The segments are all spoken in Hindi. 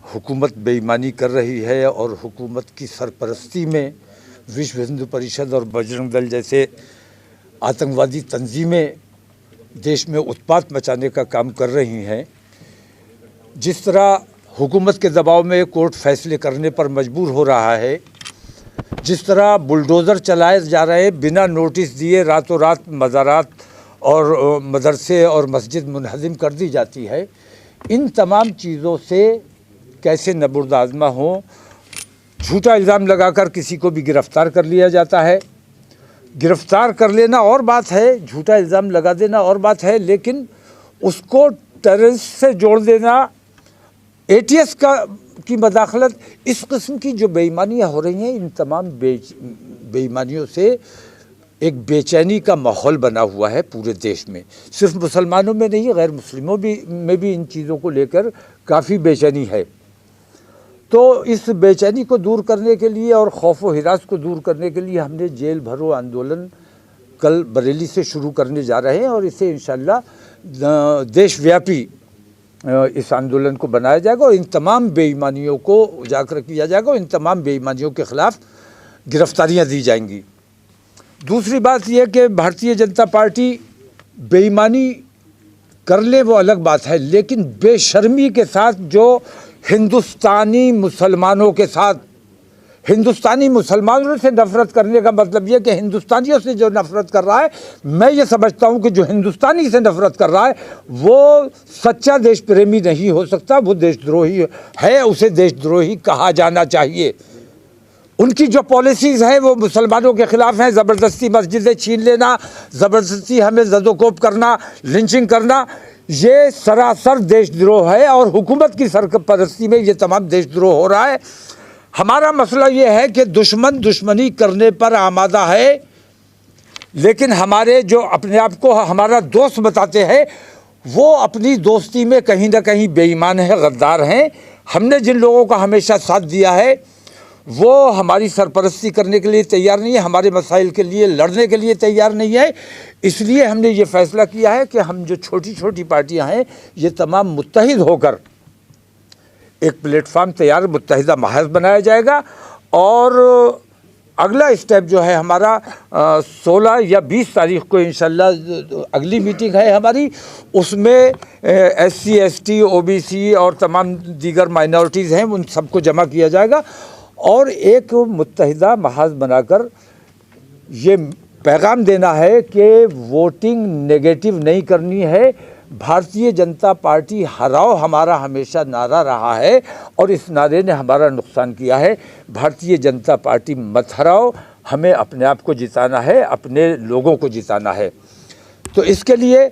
हुकूमत बेईमानी कर रही है और हुकूमत की सरपरस्ती में विश्व हिंदू परिषद और बजरंग दल जैसे आतंकवादी तंजीमें देश में उत्पात मचाने का काम कर रही हैं। जिस तरह हुकूमत के दबाव में कोर्ट फैसले करने पर मजबूर हो रहा है, जिस तरह बुलडोज़र चलाए जा रहे हैं बिना नोटिस दिए, रातों रात मज़ारात और मदरसे और मस्जिद मुनहदिम कर दी जाती है, इन तमाम चीज़ों से कैसे नबुर्द-ए-आज़मा हो। झूठा इल्ज़ाम लगाकर किसी को भी गिरफ़्तार कर लिया जाता है। गिरफ़्तार कर लेना और बात है, झूठा इल्ज़ाम लगा देना और बात है, लेकिन उसको टेररिस्ट से जोड़ देना, एटीएस की मदाखलत, इस किस्म की जो बेईमानियाँ हो रही हैं, इन तमाम बेईमानियों से एक बेचैनी का माहौल बना हुआ है पूरे देश में। सिर्फ मुसलमानों में नहीं, गैर मुस्लिमों में भी इन चीज़ों को लेकर काफ़ी बेचैनी है। तो इस बेचैनी को दूर करने के लिए और खौफ व हिरास को दूर करने के लिए हमने जेल भरो आंदोलन कल बरेली से शुरू करने जा रहे हैं और इसे इंशाअल्लाह देशव्यापी इस आंदोलन को बनाया जाएगा और इन तमाम बेईमानियों को उजागर किया जाएगा और इन तमाम बेईमानियों के ख़िलाफ़ गिरफ्तारियां दी जाएंगी। दूसरी बात यह कि भारतीय जनता पार्टी बेईमानी कर ले वो अलग बात है, लेकिन बेशर्मी के साथ जो हिंदुस्तानी मुसलमानों के साथ, हिंदुस्तानी मुसलमानों से नफ़रत करने का मतलब यह कि हिंदुस्तानियों से जो नफ़रत कर रहा है, मैं ये समझता हूँ कि जो हिंदुस्तानी से नफ़रत कर रहा है वो सच्चा देश प्रेमी नहीं हो सकता, वो देशद्रोही है, उसे देशद्रोही कहा जाना चाहिए। उनकी जो पॉलिसीज़ हैं वो मुसलमानों के ख़िलाफ़ हैं, ज़बरदस्ती मस्जिदें छीन लेना, ज़बरदस्ती हमें ज़दोकोब करना, लिंचिंग करना, ये सरासर देशद्रोह है और हुकूमत की सरपरस्ती में ये तमाम देशद्रोह हो रहा है। हमारा मसला ये है कि दुश्मन दुश्मनी करने पर आमादा है, लेकिन हमारे जो अपने आप को हमारा दोस्त बताते हैं वो अपनी दोस्ती में कहीं ना कहीं बेईमान है, गद्दार हैं। हमने जिन लोगों का हमेशा साथ दिया है वो हमारी सरपरस्ती करने के लिए तैयार नहीं है, हमारे मसाइल के लिए लड़ने के लिए तैयार नहीं है। इसलिए हमने ये फ़ैसला किया है कि हम जो छोटी छोटी पार्टियां हैं ये तमाम मुत्तहिद होकर एक प्लेटफार्म तैयार, मुत्तहिदा महाज बनाया जाएगा और अगला स्टेप जो है हमारा 16 या 20 तारीख को इंशाल्लाह अगली मीटिंग है हमारी, उसमें SC ST OBC और तमाम दीगर माइनॉरिटीज़ हैं उन सबको जमा किया जाएगा और एक मुत्तहिदा महाज बनाकर ये पैगाम देना है कि वोटिंग नेगेटिव नहीं करनी है। भारतीय जनता पार्टी हराओ हमारा हमेशा नारा रहा है और इस नारे ने हमारा नुकसान किया है। भारतीय जनता पार्टी मत हराओ, हमें अपने आप को जिताना है, अपने लोगों को जिताना है। तो इसके लिए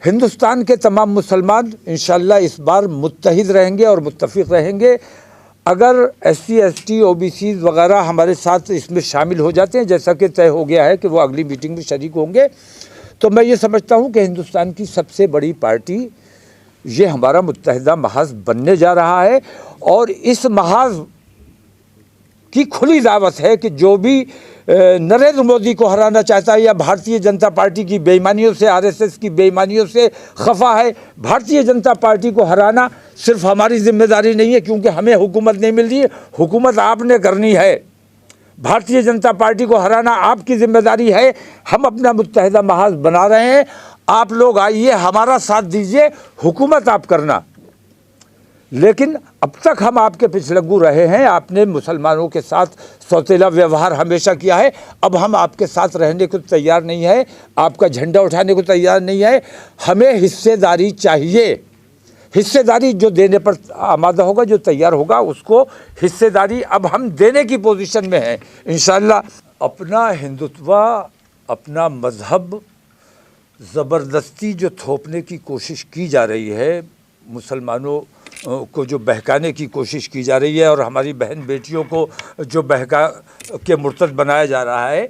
हिंदुस्तान के तमाम मुसलमान इंशाअल्लाह इस बार मुत्तहिद रहेंगे और मुत्तफ़िक़ रहेंगे। अगर SC ST OBC वगैरह हमारे साथ इसमें शामिल हो जाते हैं, जैसा कि तय हो गया है कि वो अगली मीटिंग में शरीक होंगे, तो मैं ये समझता हूँ कि हिंदुस्तान की सबसे बड़ी पार्टी ये हमारा मुत्तहिदा महाज बनने जा रहा है और इस महाज की खुली दावत है कि जो भी नरेंद्र मोदी को हराना चाहता है या भारतीय जनता पार्टी की बेईमानियों से, RSS की बेईमानियों से खफा है, भारतीय जनता पार्टी को हराना सिर्फ हमारी जिम्मेदारी नहीं है, क्योंकि हमें हुकूमत नहीं मिल रही है, हुकूमत आपने करनी है। भारतीय जनता पार्टी को हराना आपकी जिम्मेदारी है। हम अपना मुत्तहिदा महाज बना रहे हैं, आप लोग आइए, हमारा साथ दीजिए, हुकूमत आप करना। लेकिन अब तक हम आपके पिछलग्गू रहे हैं, आपने मुसलमानों के साथ सौतेला व्यवहार हमेशा किया है, अब हम आपके साथ रहने को तैयार नहीं है, आपका झंडा उठाने को तैयार नहीं है। हमें हिस्सेदारी चाहिए, हिस्सेदारी जो देने पर आमादा होगा, जो तैयार होगा, उसको हिस्सेदारी अब हम देने की पोजीशन में हैं इंशाअल्लाह। अपना हिंदुत्व, अपना मज़हब ज़बरदस्ती जो थोपने की कोशिश की जा रही है, मुसलमानों को जो बहकाने की कोशिश की जा रही है और हमारी बहन बेटियों को जो बहका के मुर्तद बनाया जा रहा है,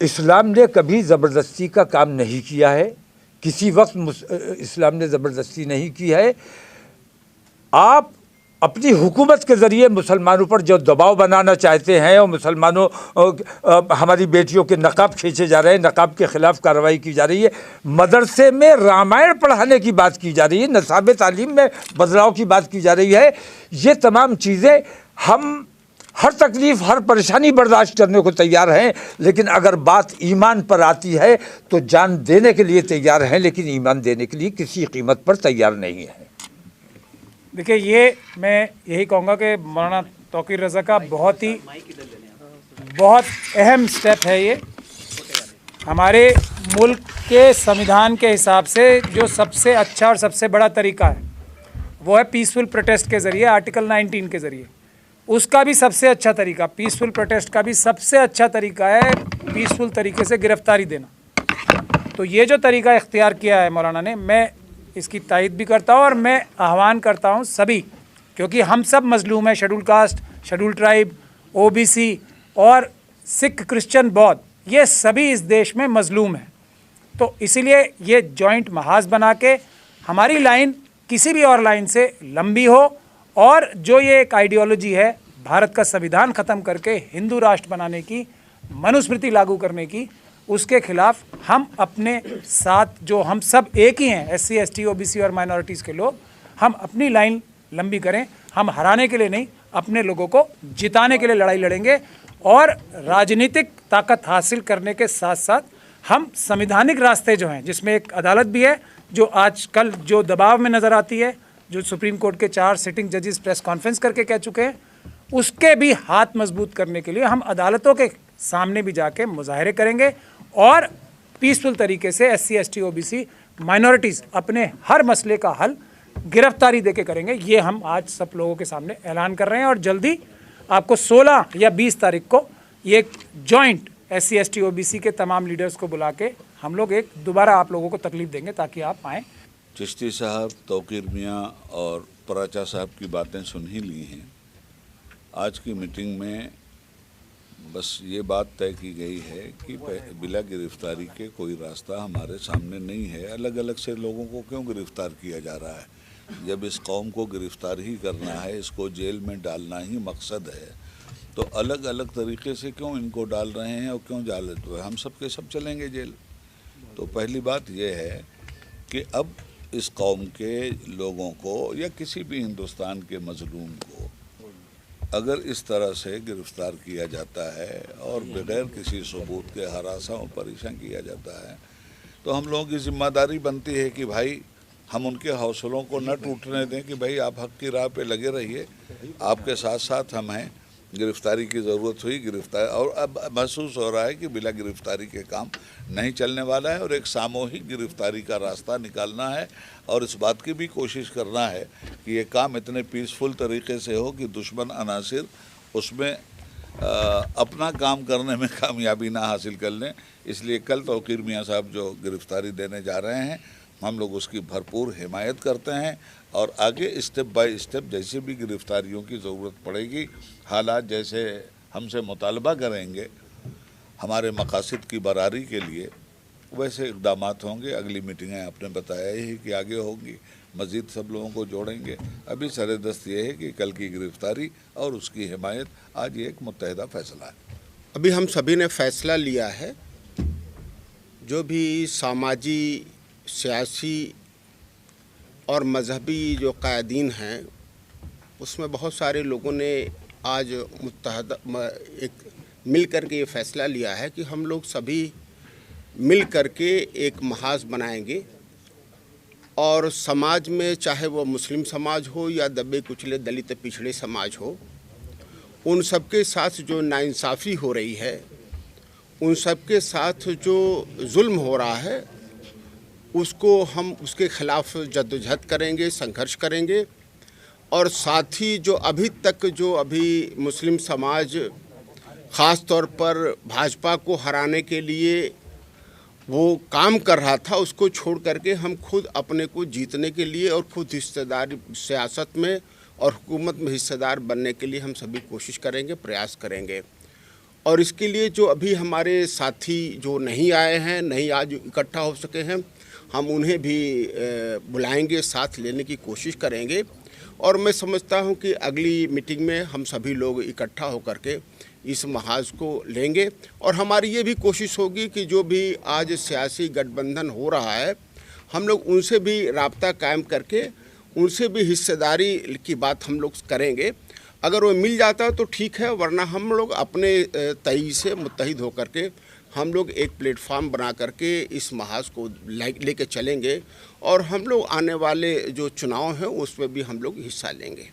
इस्लाम ने कभी ज़बरदस्ती का काम नहीं किया है, किसी वक्त इस्लाम ने ज़बरदस्ती नहीं की है। आप अपनी हुकूमत के ज़रिए मुसलमानों पर जो दबाव बनाना चाहते हैं और मुसलमानों हमारी बेटियों के नकाब खींचे जा रहे हैं, नकाब के ख़िलाफ़ कार्रवाई की जा रही है, मदरसे में रामायण पढ़ाने की बात की जा रही है, नसाब तालीम में बदलाव की बात की जा रही है। ये तमाम चीज़ें हम हर तकलीफ़ हर परेशानी बर्दाश्त करने को तैयार हैं, लेकिन अगर बात ईमान पर आती है तो जान देने के लिए तैयार हैं, लेकिन ईमान देने के लिए किसी कीमत पर तैयार नहीं है। देखिए, ये मैं यही कहूँगा कि मौलाना तौकीर रज़ा का बहुत अहम स्टेप है। ये हमारे मुल्क के संविधान के हिसाब से जो सबसे अच्छा और सबसे बड़ा तरीका है वो है पीसफुल प्रोटेस्ट के ज़रिए, आर्टिकल 19 के ज़रिए। उसका भी सबसे अच्छा तरीका, पीसफुल प्रोटेस्ट का भी सबसे अच्छा तरीका है पीसफुल तरीके से गिरफ्तारी देना। तो ये जो तरीका इख्तियार किया है मौलाना ने, मैं इसकी तायद भी करता हूँ और मैं आह्वान करता हूँ सभी, क्योंकि हम सब मजलूम हैं, schedule caste, schedule tribe, OBC और सिख, क्रिश्चियन, बौद्ध, ये सभी इस देश में मजलूम हैं। तो इसीलिए ये जॉइंट महाज बना के हमारी लाइन किसी भी और लाइन से लंबी हो, और जो ये एक आइडियोलॉजी है भारत का संविधान ख़त्म करके हिंदू राष्ट्र बनाने की, मनुस्मृति लागू करने की, उसके खिलाफ हम अपने साथ, जो हम सब एक ही हैं, SC, ST, OBC और माइनॉरिटीज़ के लोग, हम अपनी लाइन लंबी करें। हम हराने के लिए नहीं, अपने लोगों को जिताने के लिए लड़ाई लड़ेंगे, और राजनीतिक ताकत हासिल करने के साथ साथ हम संवैधानिक रास्ते जो हैं, जिसमें एक अदालत भी है जो आजकल जो दबाव में नज़र आती है, जो सुप्रीम कोर्ट के 4 सिटिंग जजेस प्रेस कॉन्फ्रेंस करके कह चुके हैं, उसके भी हाथ मजबूत करने के लिए हम अदालतों के सामने भी जाके मुजाहरे करेंगे और पीसफुल तरीके से SC, ST, OBC माइनॉरिटीज़ अपने हर मसले का हल गिरफ्तारी देके करेंगे। ये हम आज सब लोगों के सामने ऐलान कर रहे हैं, और जल्दी आपको 16 या 20 तारीख को ये जॉइंट SC, ST, OBC के तमाम लीडर्स को बुला के हम लोग एक दोबारा आप लोगों को तकलीफ देंगे ताकि आप आएँ। चिश्ती साहब, तौकीर मियाँ और पराचा साहब की बातें सुन ही ली हैं। आज की मीटिंग में बस ये बात तय की गई है कि बिला गिरफ्तारी के कोई रास्ता हमारे सामने नहीं है। अलग अलग से लोगों को क्यों गिरफ्तार किया जा रहा है? जब इस कौम को गिरफ्तार ही करना है, इसको जेल में डालना ही मकसद है, तो अलग अलग तरीके से क्यों इनको डाल रहे हैं और क्यों डाल रहे? तो हम सब के सब चलेंगे जेल। तो पहली बात यह है कि अब इस कौम के लोगों को या किसी भी हिंदुस्तान के मजलूम को अगर इस तरह से गिरफ्तार किया जाता है और बगैर किसी सबूत के हरासा और परेशान किया जाता है, तो हम लोगों की जिम्मेदारी बनती है कि भाई हम उनके हौसलों को न टूटने दें कि भाई आप हक की राह पे लगे रहिए, आपके साथ साथ हम हैं। गिरफ्तारी की ज़रूरत हुई गिरफ्तार, और अब महसूस हो रहा है कि बिना गिरफ्तारी के काम नहीं चलने वाला है और एक सामूहिक गिरफ्तारी का रास्ता निकालना है, और इस बात की भी कोशिश करना है कि ये काम इतने पीसफुल तरीके से हो कि दुश्मन अनासिर उसमें अपना काम करने में कामयाबी ना हासिल कर लें। इसलिए कल तौकीर मियाँ साहब जो गिरफ्तारी देने जा रहे हैं, हम लोग उसकी भरपूर हिमायत करते हैं, और आगे स्टेप बाय स्टेप जैसे भी गिरफ्तारियों की ज़रूरत पड़ेगी, हालात जैसे हमसे मुतालबा करेंगे हमारे मकासद की बरारी के लिए, वैसे इक़दाम होंगे। अगली मीटिंगें आपने बताया ही कि आगे होंगी, मज़ीद सब लोगों को जोड़ेंगे। अभी सरेदस्त ये है कि कल की गिरफ्तारी और उसकी हिमायत आज ये एक मुत्तहिदा फ़ैसला है। अभी हम सभी ने फ़ैसला लिया है, जो भी सामाजी, सियासी और मजहबी जो कायदीन हैं, उसमें बहुत सारे लोगों ने आज मुत्तहदा एक मिल कर के ये फ़ैसला लिया है कि हम लोग सभी मिल कर के एक महाज बनाएंगे, और समाज में चाहे वो मुस्लिम समाज हो या दबे कुचले दलित पिछड़े समाज हो, उन सबके साथ जो नाइंसाफ़ी हो रही है, उन सबके साथ जो जुल्म हो रहा है, उसको हम उसके ख़िलाफ़ जद्दोजहद करेंगे, संघर्ष करेंगे। और साथ ही जो अभी मुस्लिम समाज ख़ास तौर पर भाजपा को हराने के लिए वो काम कर रहा था, उसको छोड़ करके हम खुद अपने को जीतने के लिए और खुद हिस्सेदार सियासत में और हुकूमत में हिस्सेदार बनने के लिए हम सभी कोशिश करेंगे, प्रयास करेंगे। और इसके लिए जो अभी हमारे साथी जो नहीं आए हैं, नहीं आज इकट्ठा हो सके हैं, हम उन्हें भी बुलाएंगे, साथ लेने की कोशिश करेंगे। और मैं समझता हूं कि अगली मीटिंग में हम सभी लोग इकट्ठा होकर के इस महाज को लेंगे और हमारी ये भी कोशिश होगी कि जो भी आज सियासी गठबंधन हो रहा है हम लोग उनसे भी राब्ता कायम करके उनसे भी हिस्सेदारी की बात हम लोग करेंगे। अगर वो मिल जाता तो ठीक है, वरना हम लोग अपने तय से मुत्तहिद होकर के हम लोग एक प्लेटफार्म बना करके इस महाज को लेके चलेंगे और हम लोग आने वाले जो चुनाव हैं उसमें भी हम लोग हिस्सा लेंगे।